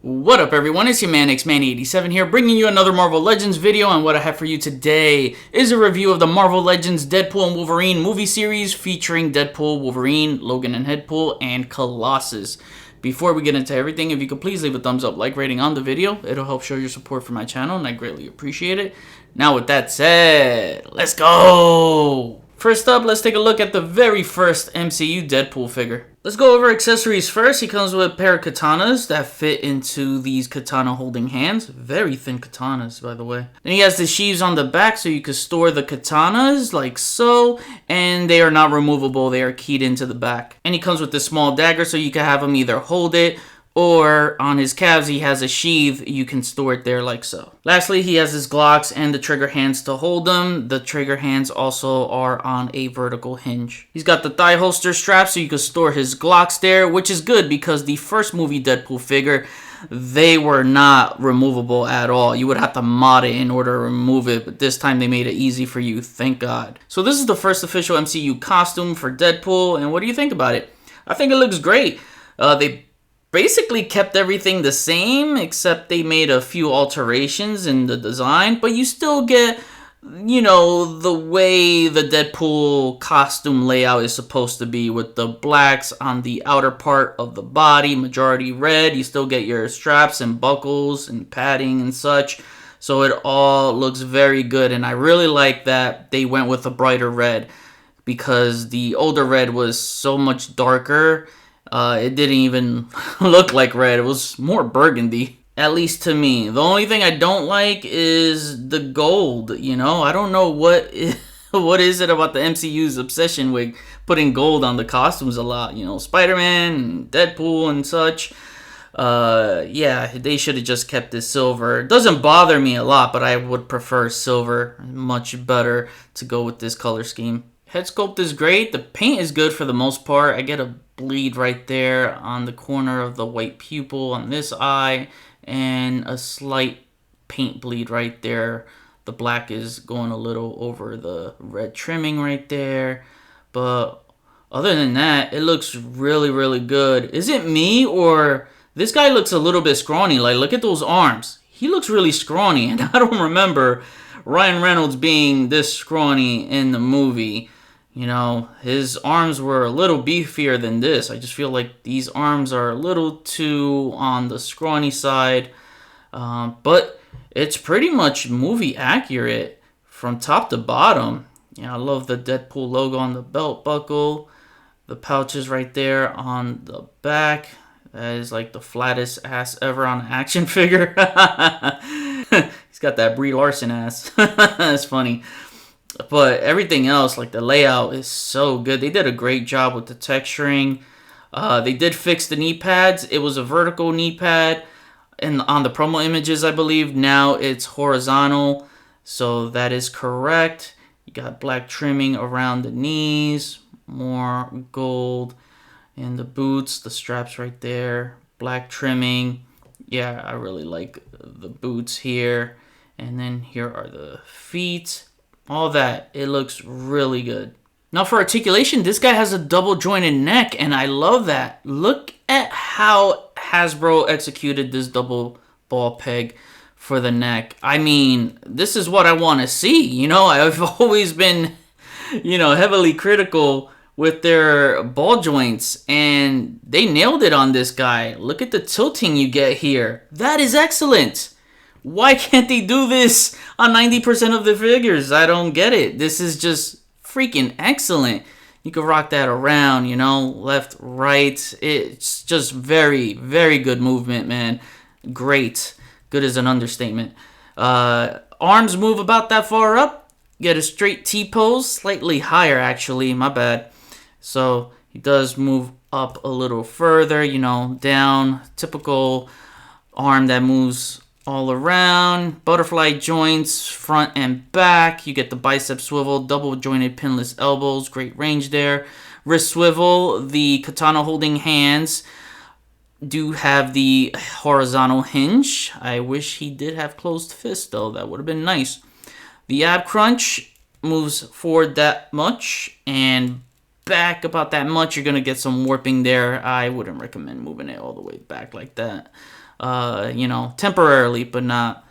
What up everyone, it's your man XMan87 here, bringing you another Marvel Legends video, and what I have for you today is a review of the Marvel Legends Deadpool and Wolverine movie series featuring Deadpool, Wolverine, Logan and Deadpool, and Colossus. Before we get into everything, if you could please leave a thumbs up, like rating on the video, it'll help show your support for my channel and I greatly appreciate it. Now with that said, let's go! First up, let's take a look at the very first MCU Deadpool figure. Let's go over accessories first. He comes with a pair of katanas that fit into these katana holding hands. Very thin katanas, by the way. Then he has the sheaves on the back so you can store the katanas like so. And they are not removable. They are keyed into the back. And he comes with this small dagger so you can have him either hold it, or on his calves he has a sheath, you can store it there like so. Lastly, he has his Glocks and the trigger hands to hold them. The trigger hands also are on a vertical hinge. He's got the thigh holster strap so you can store his Glocks there, which is good because the first movie Deadpool figure, they were not removable at all. You would have to mod it in order to remove it, but this time they made it easy for you, thank God. So this is the first official MCU costume for Deadpool, and what do you think about it? I think it looks great. They basically kept everything the same, except they made a few alterations in the design, but you still get, you know, the way the Deadpool costume layout is supposed to be, with the blacks on the outer part of the body, majority red. You still get your straps and buckles and padding and such, so it all looks very good, and I really like that they went with a brighter red, because the older red was so much darker. It didn't even look like red. It was more burgundy, at least to me. The only thing I don't like is the gold, you know? I don't know what is it about the MCU's obsession with putting gold on the costumes a lot, you know? Spider-Man and Deadpool and such. Yeah, they should have just kept this silver. It doesn't bother me a lot, but I would prefer silver. Much better to go with this color scheme. Head sculpt is great. The paint is good for the most part. I get a bleed right there on the corner of the white pupil on this eye, and a slight paint bleed right there. The black is going a little over the red trimming right there, but other than that, it looks really, really good. Is it me, or this guy looks a little bit scrawny? Like, look at those arms. He looks really scrawny, and I don't remember Ryan Reynolds being this scrawny in the movie. You know, his arms were a little beefier than this. I just feel like these arms are a little too on the scrawny side. But it's pretty much movie accurate from top to bottom. Yeah, I love the Deadpool logo on the belt buckle. The pouches right there on the back. That is like the flattest ass ever on an action figure. He's got that Brie Larson ass. That's funny. But everything else, like the layout, is so good. They did a great job with the texturing. They did fix the knee pads. It was a vertical knee pad, and on the promo images, I believe, now it's horizontal. So that is correct. You got black trimming around the knees, more gold in the boots, the straps right there, black trimming. Yeah, I really like the boots here. And then here are the feet. All that, it looks really good. Now for articulation, this guy has a double jointed neck, and I love that. Look at how Hasbro executed this double ball peg for the neck. I mean, this is what I want to see. You know, I've always been, you know, heavily critical with their ball joints, and they nailed it on this guy. Look at the tilting you get here. That is excellent. Why can't they do this on 90% of the figures? I don't get it. This is just freaking excellent. You can rock that around, you know, left, right. It's just very, very good movement, man. Great. Good is an understatement. Arms move about that far up. Get a straight T-pose. Slightly higher, actually. My bad. So he does move up a little further, you know, down. Typical arm that moves all around. Butterfly joints front and back. You get the bicep swivel, double jointed pinless elbows, great range there. Wrist swivel. The katana holding hands do have the horizontal hinge. I wish he did have closed fist though. That would have been nice. The ab crunch moves forward that much, and back about that much, you're going to get some warping there. I wouldn't recommend moving it all the way back like that. Temporarily, but not,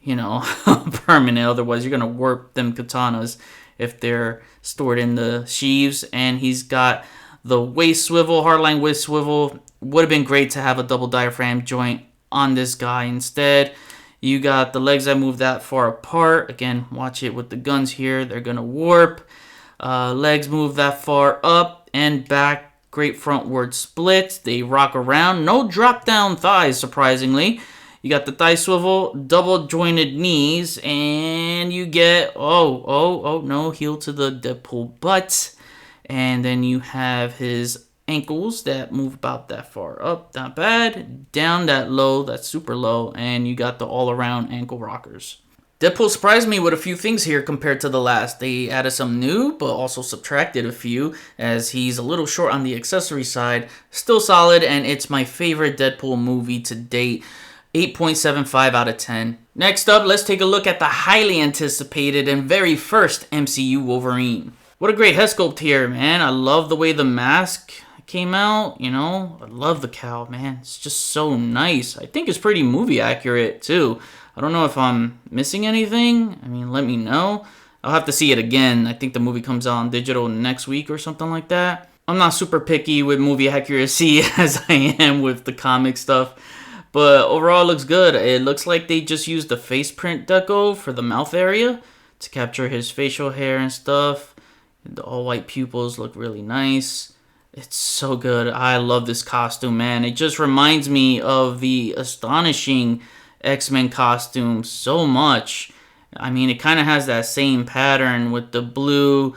permanent. Otherwise, you're going to warp them katanas if they're stored in the sheaves. And he's got the waist swivel, hardline waist swivel. Would have been great to have a double diaphragm joint on this guy instead. You got the legs that move that far apart. Again, watch it with the guns here. They're going to warp. Legs move that far up and back. Great frontward split. They rock around. No drop down thighs, surprisingly. You got the thigh swivel, double jointed knees, and you get, no, heel to the Deadpool butt. And then you have his ankles that move about that far up, not bad. Down that low, that's super low, and you got the all-around ankle rockers. Deadpool surprised me with a few things here compared to the last. They added some new, but also subtracted a few, as he's a little short on the accessory side. Still solid, and it's my favorite Deadpool movie to date. 8.75 out of 10. Next up, let's take a look at the highly anticipated and very first MCU Wolverine. What a great head sculpt here, man. I love the way the mask came out, I love the cowl, man. It's just so nice. I think it's pretty movie accurate, too. I don't know if I'm missing anything. I mean, let me know. I'll have to see it again. I think the movie comes out on digital next week or something like that. I'm not super picky with movie accuracy as I am with the comic stuff. But overall, it looks good. It looks like they just used the face print deco for the mouth area to capture his facial hair and stuff. The all-white pupils look really nice. It's so good. I love this costume, man. It just reminds me of the astonishing X-Men costume so much. I mean, it kind of has that same pattern with the blue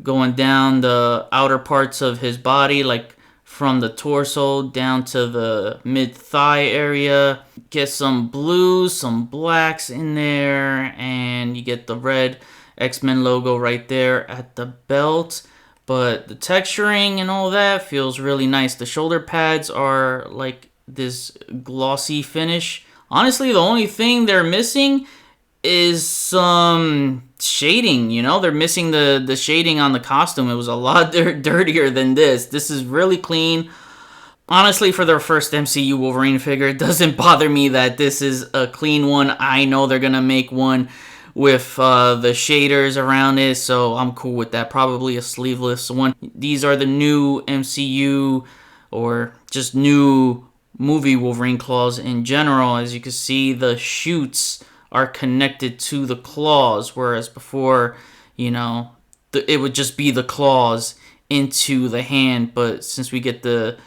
going down the outer parts of his body, like from the torso down to the mid-thigh area. Get some blues, some blacks in there, and you get the red X-Men logo right there at the belt. But the texturing and all that feels really nice. The shoulder pads are like this glossy finish. Honestly, the only thing they're missing is some shading, They're missing the shading on the costume. It was a lot dirtier than this. This is really clean. Honestly, for their first MCU Wolverine figure, it doesn't bother me that this is a clean one. I know they're going to make one with the shaders around it, so I'm cool with that. Probably a sleeveless one. These are the new MCU or just new movie Wolverine claws in general. As you can see, the shoots are connected to the claws, whereas before, it would just be the claws into the hand. But since we get the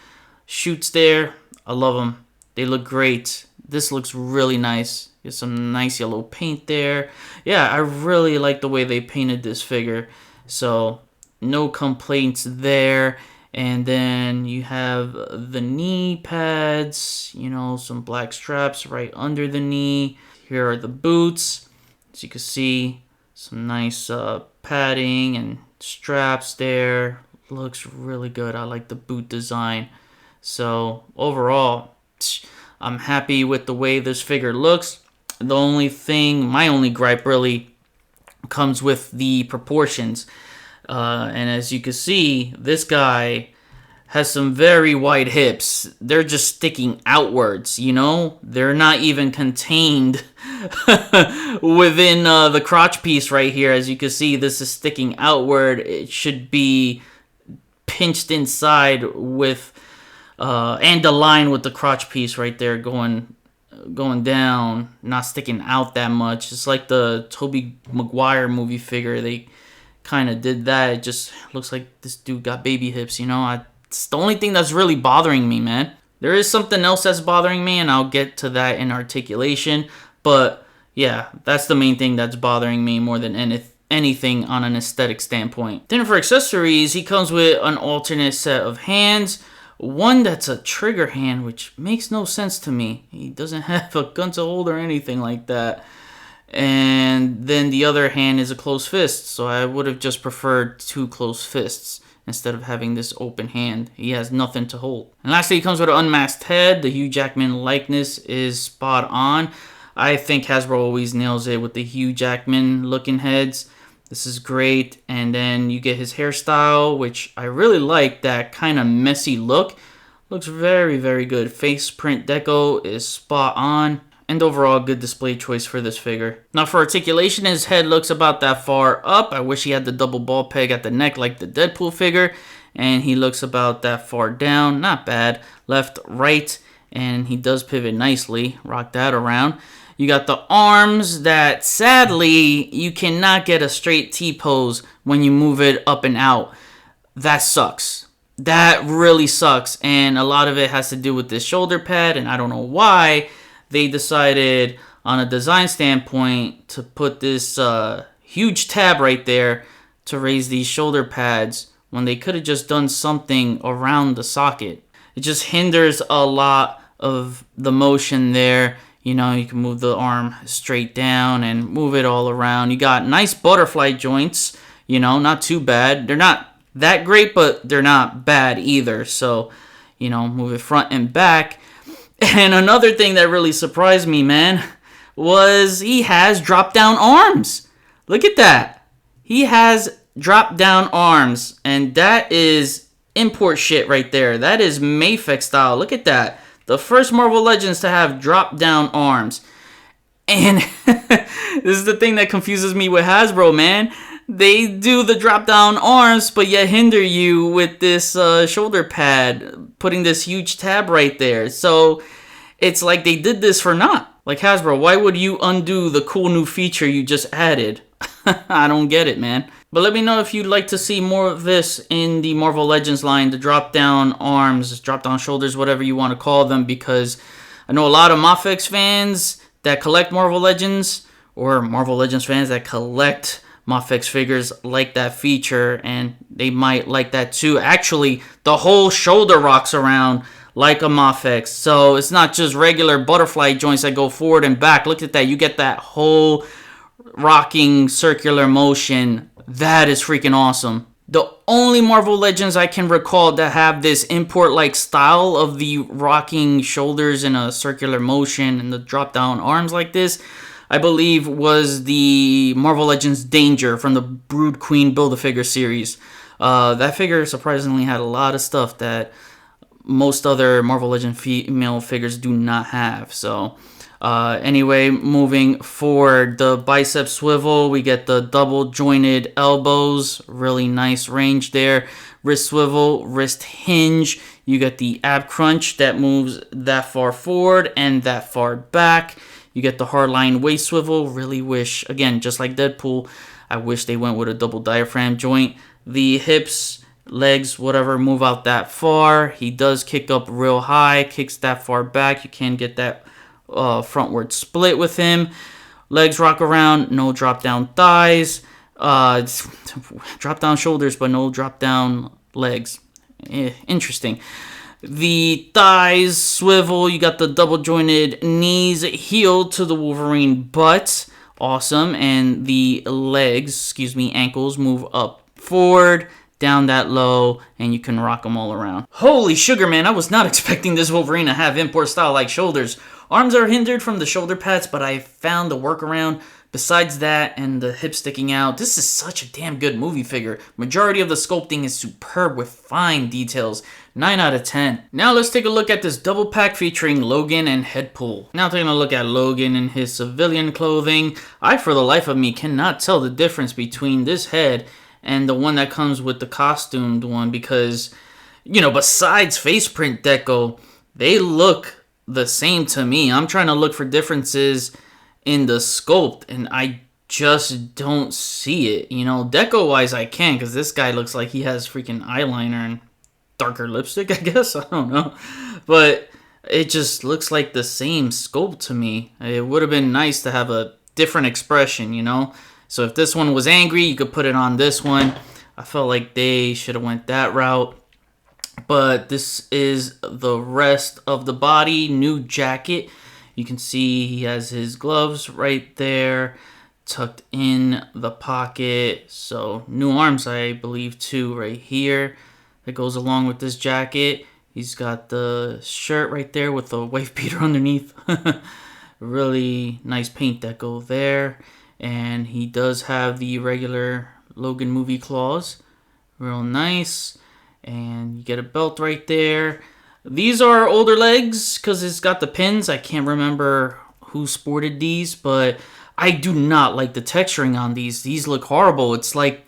shoots there, I love them. They look great. This looks really nice. Get some nice yellow paint there. Yeah, I really like the way they painted this figure. So, no complaints there. And then you have the knee pads, some black straps right under the knee. Here are the boots. As you can see, some nice padding and straps there. Looks really good. I like the boot design. So, overall, I'm happy with the way this figure looks. My only gripe really comes with the proportions. And as you can see, this guy has some very wide hips. They're just sticking outwards, They're not even contained within the crotch piece right here. As you can see, this is sticking outward. It should be pinched inside with, and aligned with the crotch piece right there going down, not sticking out that much. It's like the Tobey Maguire movie figure. They kind of did that. It just looks like this dude got baby hips, It's the only thing that's really bothering me, man. There is something else that's bothering me, and I'll get to that in articulation. But, yeah, that's the main thing that's bothering me more than anything on an aesthetic standpoint. Then for accessories, he comes with an alternate set of hands. One that's a trigger hand, which makes no sense to me. He doesn't have a gun to hold or anything like that. And then the other hand is a closed fist, so I would have just preferred two closed fists instead of having this open hand. He has nothing to hold. And lastly, he comes with an unmasked head. The Hugh Jackman likeness is spot on. I think Hasbro always nails it with the Hugh Jackman looking heads. This is great. And then you get his hairstyle, which I really like, that kind of messy look. Looks very, very good. Face print deco is spot on. And overall, good display choice for this figure. Now for articulation, his head looks about that far up. I wish he had the double ball peg at the neck like the Deadpool figure. And he looks about that far down. Not bad. Left, right. And he does pivot nicely. Rock that around. You got the arms that, sadly, you cannot get a straight T-pose when you move it up and out. That sucks. That really sucks. And a lot of it has to do with this shoulder pad. And I don't know why they decided, on a design standpoint, to put this huge tab right there to raise these shoulder pads when they could have just done something around the socket. It just hinders a lot of the motion there. You know, you can move the arm straight down and move it all around. You got nice butterfly joints, you know, not too bad. They're not that great, but they're not bad either. So, you know, move it front and back. And another thing that really surprised me, man, was he has drop-down arms. Look at that. He has drop-down arms, and that is import shit right there. That is Mayfix style. Look at that. The first Marvel Legends to have drop-down arms. And this is the thing that confuses me with Hasbro, man. They do the drop-down arms, but yet hinder you with this shoulder pad, putting this huge tab right there. So it's like they did this for naught. Like, Hasbro, why would you undo the cool new feature you just added? I don't get it, man. But let me know if you'd like to see more of this in the Marvel Legends line, the drop-down arms, drop-down shoulders, whatever you want to call them, because I know a lot of Mafex fans that collect Marvel Legends, or Marvel Legends fans that collect Mafex figures like that feature, and they might like that too. Actually, the whole shoulder rocks around like a Mafex, so it's not just regular butterfly joints that go forward and back. Look at that. You get that whole rocking circular motion. That is freaking awesome. The only Marvel Legends I can recall that have this import-like style of the rocking shoulders in a circular motion and the drop-down arms like this, I believe, was the Marvel Legends Danger from the Brood Queen Build-A-Figure series. That figure surprisingly had a lot of stuff that most other Marvel Legends female figures do not have. So anyway, moving forward, the bicep swivel, we get the double jointed elbows, really nice range there. Wrist swivel, wrist hinge, you get the ab crunch that moves that far forward and that far back. You get the hardline waist swivel. Really wish, again, just like Deadpool, I wish they went with a double diaphragm joint. The hips, legs, whatever, move out that far. He does kick up real high, kicks that far back. You can get that frontward split with him. Legs rock around, no drop down thighs. Drop down shoulders, but no drop down legs. Interesting. The thighs swivel. You got the double jointed knees, heel to the Wolverine butt. Awesome. And the legs, ankles move up forward, down that low, and you can rock them all around. Holy sugar, man. I was not expecting this Wolverine to have import style like shoulders. Arms are hindered from the shoulder pads, but I found a workaround. Besides that and the hip sticking out, this is such a damn good movie figure. Majority of the sculpting is superb with fine details. 9 out of 10. Now let's take a look at this double pack featuring Logan and Deadpool. Now taking a look at Logan in his civilian clothing. I, for the life of me, cannot tell the difference between this head and the one that comes with the costumed one because, you know, besides face print deco, they look the same to me. I'm trying to look for differences in the sculpt, and I just don't see it. You know, deco-wise I can, because this guy looks like he has freaking eyeliner and darker lipstick, I guess. I don't know. But it just looks like the same sculpt to me. It would have been nice to have a different expression, you know? So if this one was angry, you could put it on this one. I felt like they should have went that route. But this is the rest of the body. New jacket. You can see he has his gloves right there, tucked in the pocket. So new arms, I believe, too, right here. That goes along with this jacket. He's got the shirt right there with the wife beater underneath. Really nice paint deco there. And he does have the regular Logan movie claws. Real nice. And you get a belt right there. These are older legs because it's got the pins. I can't remember who sported these, but I do not like the texturing on these. These look horrible. It's like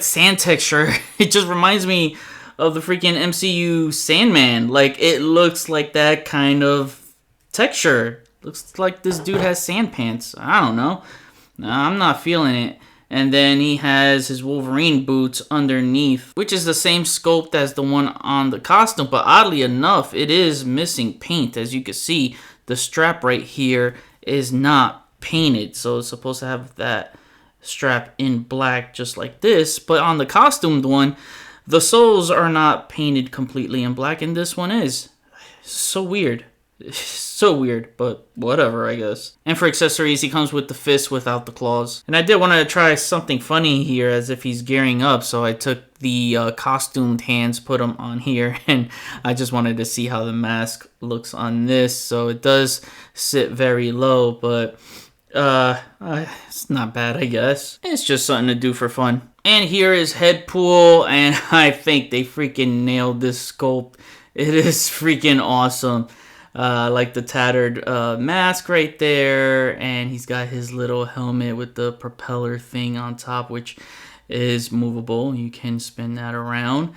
sand texture. It just reminds me of the freaking MCU Sandman. Like, it looks like that kind of texture. Looks like this dude has sand pants. I don't know. I'm not feeling it. And then he has his Wolverine boots underneath, which is the same sculpt as the one on the costume. But oddly enough, it is missing paint. As you can see, the strap right here is not painted. So it's supposed to have that strap in black just like this. But on the costumed one, the soles are not painted completely in black, and this one is. So weird. So weird, but whatever, I guess. And for accessories, he comes with the fist without the claws. And I did want to try something funny here as if he's gearing up, so I took the costumed hands, put them on here, and I just wanted to see how the mask looks on this. So it does sit very low, but it's not bad, I guess. It's just something to do for fun. And here is Deadpool, and I think they freaking nailed this sculpt. It is freaking awesome. Like the tattered mask right there, and he's got his little helmet with the propeller thing on top, which is movable. You can spin that around.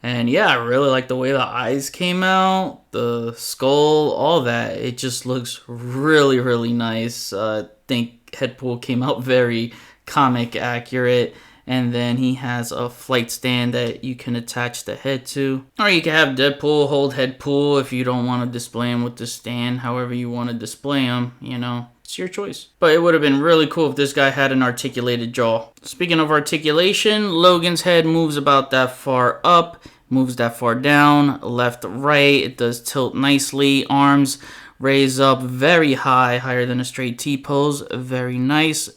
And yeah, I really like the way the eyes came out, the skull, all that. It just looks really, really nice. I think Deadpool came out very comic accurate. And then he has a flight stand that you can attach the head to. Or you can have Deadpool hold Deadpool if you don't want to display him with the stand. However you want to display him, you know, it's your choice. But it would have been really cool if this guy had an articulated jaw. Speaking of articulation, Logan's head moves about that far up, moves that far down, left, right. It does tilt nicely. Arms raise up very high, higher than a straight T pose. Very nice.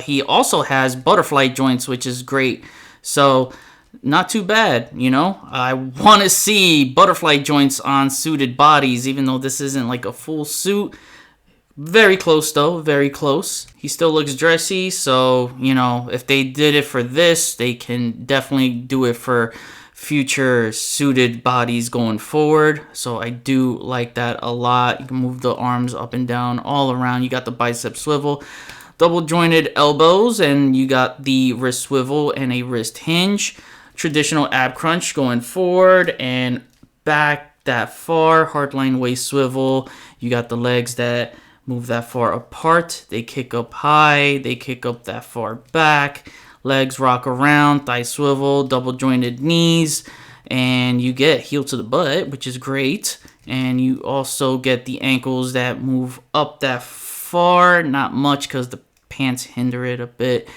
He also has butterfly joints, which is great. So not too bad, you know. I want to see butterfly joints on suited bodies, even though this isn't like a full suit. Very close though, very close. He still looks dressy, so, you know, if they did it for this, they can definitely do it for future suited bodies going forward. So I do like that a lot. You can move the arms up and down all around. You got the bicep swivel, double jointed elbows, and you got the wrist swivel and a wrist hinge. Traditional ab crunch going forward and back that far. Hardline waist swivel. You got the legs that move that far apart. They kick up high. They kick up that far back. Legs rock around, thigh swivel, double jointed knees, and you get heel to the butt, which is great. And you also get the ankles that move up that far, not much because the pants hinder it a bit.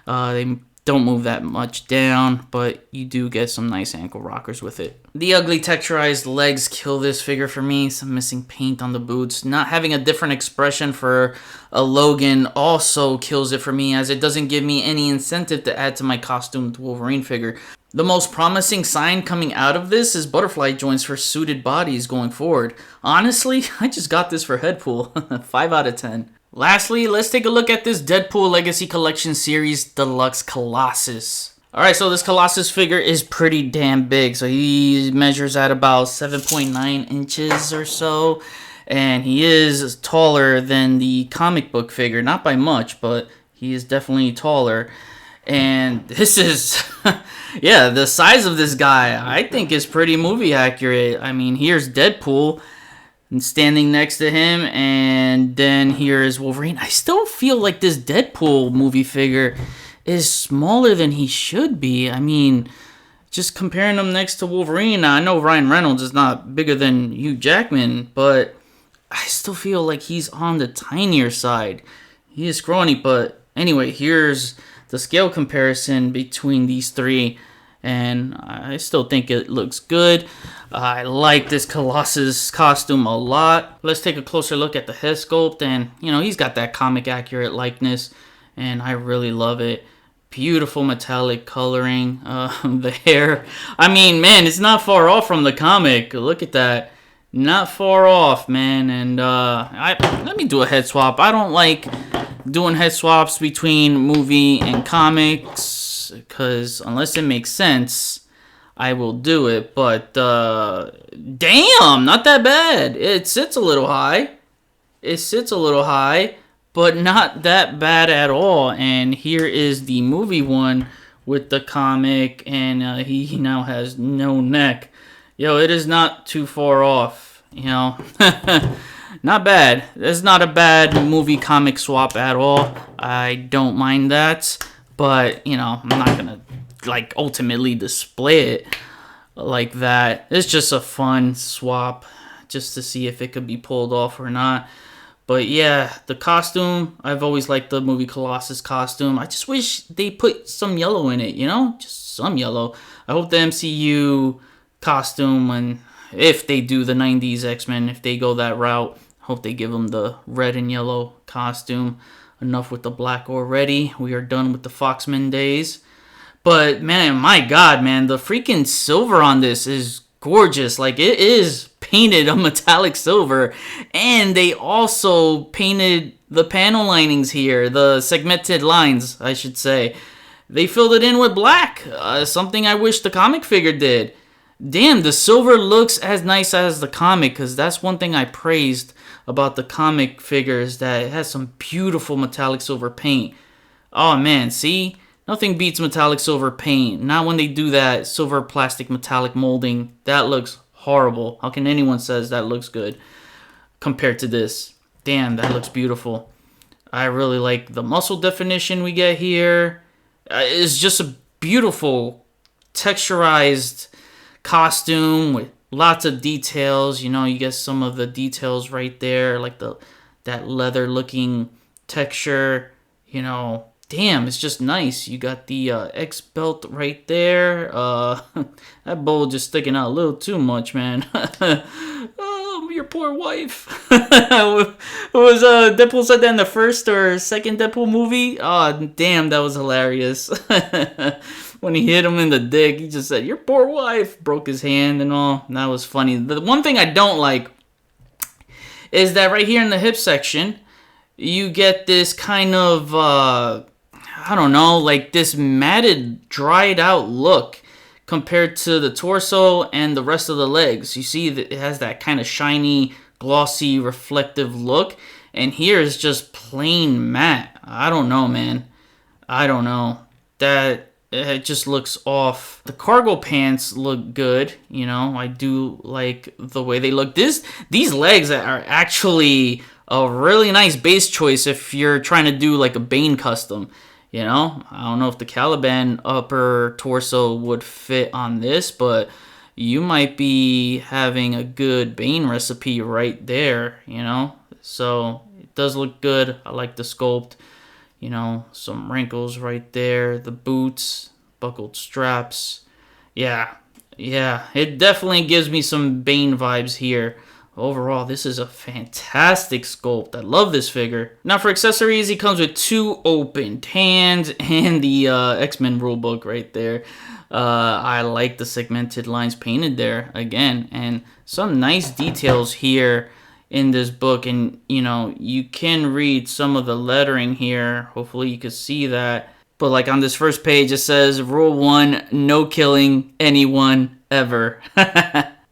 They don't move that much down, but you do get some nice ankle rockers with it. The ugly texturized legs kill this figure for me. Some missing paint on the boots. Not having a different expression for a Logan also kills it for me, as it doesn't give me any incentive to add to my costumed Wolverine figure. The most promising sign coming out of this is butterfly joints for suited bodies going forward. Honestly, I just got this for Deadpool. 5 out of 10. Lastly, let's take a look at this Deadpool Legacy Collection Series Deluxe Colossus. Alright, so this Colossus figure is pretty damn big. So he measures at about 7.9 inches or so. And he is taller than the comic book figure. Not by much, but he is definitely taller. And this is, yeah, the size of this guy, I think, is pretty movie accurate. I mean, here's Deadpool and standing next to him, and then here is Wolverine. I still feel like this Deadpool movie figure is smaller than he should be. I mean, just comparing him next to Wolverine, I know Ryan Reynolds is not bigger than Hugh Jackman, but I still feel like he's on the tinier side. He is scrawny, but anyway, here's the scale comparison between these three, and I still think it looks good. I like this Colossus costume a lot. Let's take a closer look at the head sculpt, and you know, he's got that comic accurate likeness, and I really love it. Beautiful metallic coloring. The hair, I mean, man, it's not far off from the comic. Look at that. Not far off, man. And let me do a head swap. I don't like doing head swaps between movie and comics, because unless it makes sense, I will do it. But damn, not that bad. It sits a little high. But not that bad at all. And here is the movie one with the comic, and he now has no neck. Yo, it is not too far off, you know. Not bad. It's not a bad movie comic swap at all. I don't mind that, but you know, I'm not gonna like ultimately display it like that. It's just a fun swap just to see if it could be pulled off or not. But yeah, the costume, I've always liked the movie Colossus costume. I just wish they put some yellow in it, you know? Just some yellow. I hope the MCU costume, and if they do the 90s X-Men, if they go that route, hope they give them the red and yellow costume. Enough with the black already. We are done with the Foxman days. But man, my God, man, the freaking silver on this is gorgeous. Like, it is painted a metallic silver, and they also painted the panel linings here, the segmented lines, I should say. They filled it in with black, something I wish the comic figure did. Damn, the silver looks as nice as the comic, because that's one thing I praised about the comic figures, that it has some beautiful metallic silver paint. Oh man, see? Nothing beats metallic silver paint. Not when they do that silver plastic metallic molding. That looks horrible. How can anyone says that looks good compared to this? Damn, that looks beautiful. I really like the muscle definition we get here. It's just a beautiful texturized costume with lots of details. You know, you get some of the details right there, like that leather looking texture. You know, damn, it's just nice. You got the X belt right there. That bowl just sticking out a little too much, man. Oh, your poor wife. Was Deadpool said that in the first or second Deadpool movie? Oh, damn, that was hilarious. When he hit him in the dick, he just said, "Your poor wife," broke his hand and all. That was funny. The one thing I don't like is that right here in the hip section, you get this kind of, I don't know, like this matted, dried out look compared to the torso and the rest of the legs. You see that it has that kind of shiny, glossy, reflective look. And here is just plain matte. I don't know, man. I don't know. It just looks off. The cargo pants look good. You know, I do like the way they look. These legs are actually a really nice base choice if you're trying to do like a Bane custom. You know, I don't know if the Caliban upper torso would fit on this, but you might be having a good Bane recipe right there, you know. So it does look good. I like the sculpt. You know, some wrinkles right there. The boots, buckled straps. Yeah, it definitely gives me some Bane vibes here. Overall, this is a fantastic sculpt. I love this figure. Now for accessories, he comes with 2 opened hands and the X-Men rulebook right there. I like the segmented lines painted there again, and some nice details here in this book. And you know, you can read some of the lettering here. Hopefully you can see that. But like on this first page, it says Rule 1, no killing anyone ever.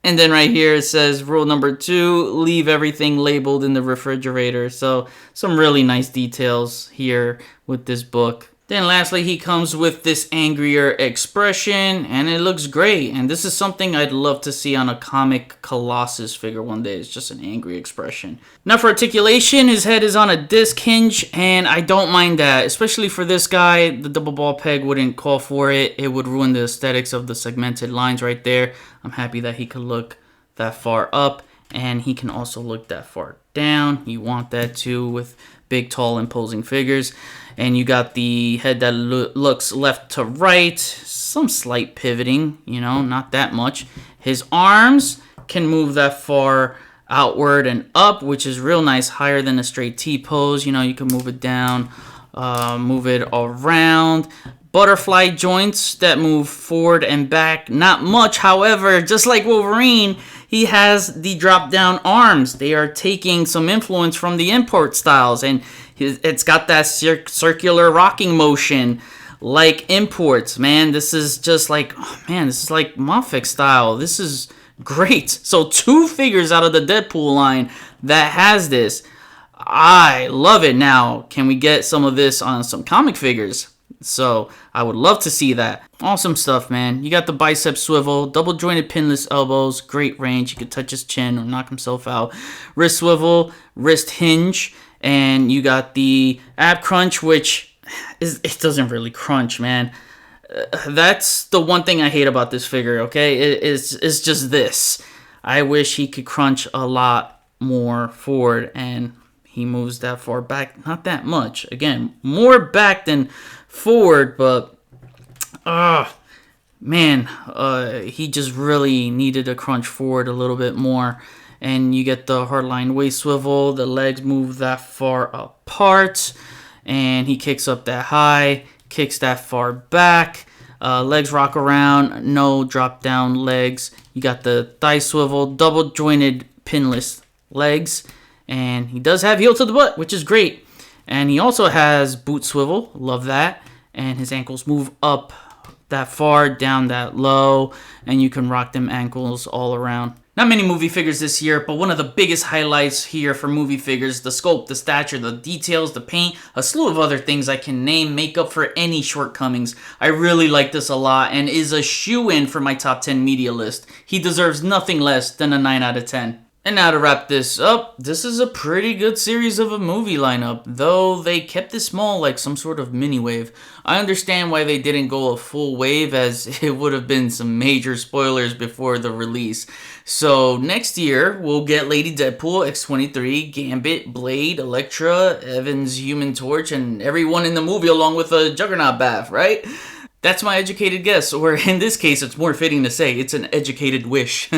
And then right here it says rule number 2, leave everything labeled in the refrigerator. So some really nice details here with this book. Then lastly, he comes with this angrier expression, and it looks great. And this is something I'd love to see on a comic Colossus figure one day. It's just an angry expression. Now for articulation, his head is on a disc hinge, and I don't mind that. Especially for this guy, the double ball peg wouldn't call for it. It would ruin the aesthetics of the segmented lines right there. I'm happy that he could look that far up, and he can also look that far down. You want that too with big, tall, imposing figures. And you got the head that looks left to right. Some slight pivoting, you know, not that much. His arms can move that far outward and up, which is real nice, higher than a straight T pose. You know, you can move it down, move it around. Butterfly joints that move forward and back. Not much, however, just like Wolverine, He has the drop down arms. They are taking some influence from the import styles, and it's got that circular rocking motion like imports. Man, this is just like, oh man, this is like Moffic style. This is great. So 2 figures out of the Deadpool line that has this. I love it. Now, can we get some of this on some comic figures? So I would love to see that. Awesome stuff, man. You got the bicep swivel, double jointed pinless elbows, great range. You could touch his chin or knock himself out. Wrist swivel, wrist hinge, and you got the ab crunch, which it doesn't really crunch, man. That's the one thing I hate about this figure, okay? It's just this. I wish he could crunch a lot more forward, and he moves that far back. Not that much. Again, more back than forward, but man, he just really needed to crunch forward a little bit more. And you get the hardline waist swivel. The legs move that far apart, and he kicks up that high, kicks that far back. Legs rock around, no drop down legs. You got the thigh swivel, double jointed pinless legs, and he does have heel to the butt, which is great. And he also has boot swivel, love that. And his ankles move up that far, down that low, and you can rock them ankles all around. Not many movie figures this year, but one of the biggest highlights here for movie figures, the sculpt, the stature, the details, the paint, a slew of other things I can name make up for any shortcomings. I really like this a lot and is a shoo-in for my top 10 media list. He deserves nothing less than a 9 out of 10. And now to wrap this up, this is a pretty good series of a movie lineup, though they kept it small like some sort of mini wave. I understand why they didn't go a full wave, as it would have been some major spoilers before the release. So next year, we'll get Lady Deadpool, X-23, Gambit, Blade, Elektra, Evans, Human Torch, and everyone in the movie along with a Juggernaut bath, right? That's my educated guess, or in this case, it's more fitting to say it's an educated wish.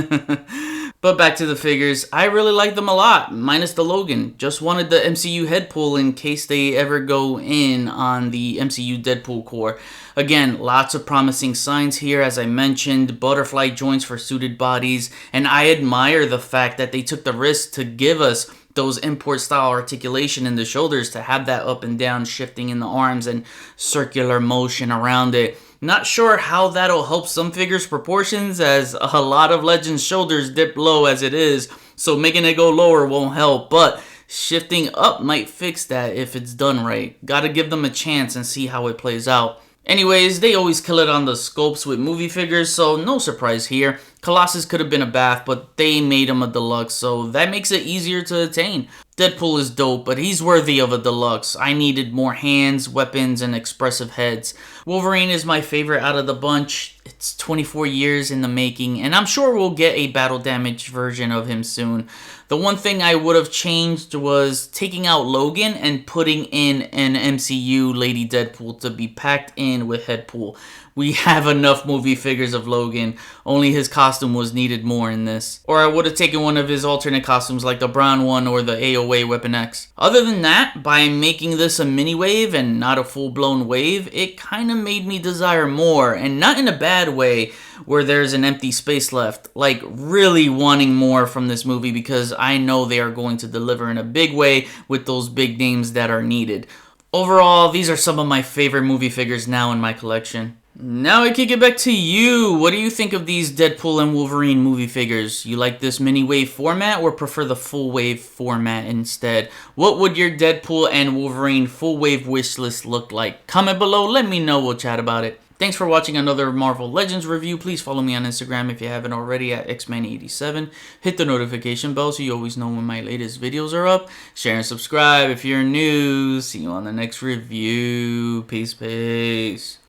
But back to the figures, I really like them a lot, minus the Logan. Just wanted the MCU head pull in case they ever go in on the MCU Deadpool core. Again, lots of promising signs here, as I mentioned, butterfly joints for suited bodies, and I admire the fact that they took the risk to give us those import style articulation in the shoulders, to have that up and down shifting in the arms and circular motion around it. Not sure how that'll help some figures' proportions, as a lot of Legends shoulders dip low as it is, so making it go lower won't help, but shifting up might fix that if it's done right. Gotta give them a chance and see how it plays out. Anyways, they always kill it on the sculpts with movie figures, so no surprise here. Colossus could have been a bath, but they made him a deluxe, so that makes it easier to attain. Deadpool is dope, but he's worthy of a deluxe. I needed more hands, weapons, and expressive heads. Wolverine is my favorite out of the bunch. It's 24 years in the making, and I'm sure we'll get a battle damaged version of him soon. The one thing I would have changed was taking out Logan and putting in an MCU Lady Deadpool to be packed in with Headpool. We have enough movie figures of Logan, only his costume was needed more in this. Or I would have taken one of his alternate costumes like the brown one or the AOA Weapon X. Other than that, by making this a mini wave and not a full-blown wave, it kind of made me desire more, and not in a bad way where there's an empty space left. Like really wanting more from this movie because I know they are going to deliver in a big way with those big names that are needed. Overall, these are some of my favorite movie figures now in my collection. Now I kick it back to you. What do you think of these Deadpool and Wolverine movie figures? You like this mini wave format or prefer the full wave format instead? What would your Deadpool and Wolverine full wave wish list look like? Comment below, let me know, we'll chat about it. Thanks for watching another Marvel Legends review. Please follow me on Instagram if you haven't already at xman87. Hit the notification bell so you always know when my latest videos are up. Share and subscribe if you're new. See you on the next review. Peace, peace.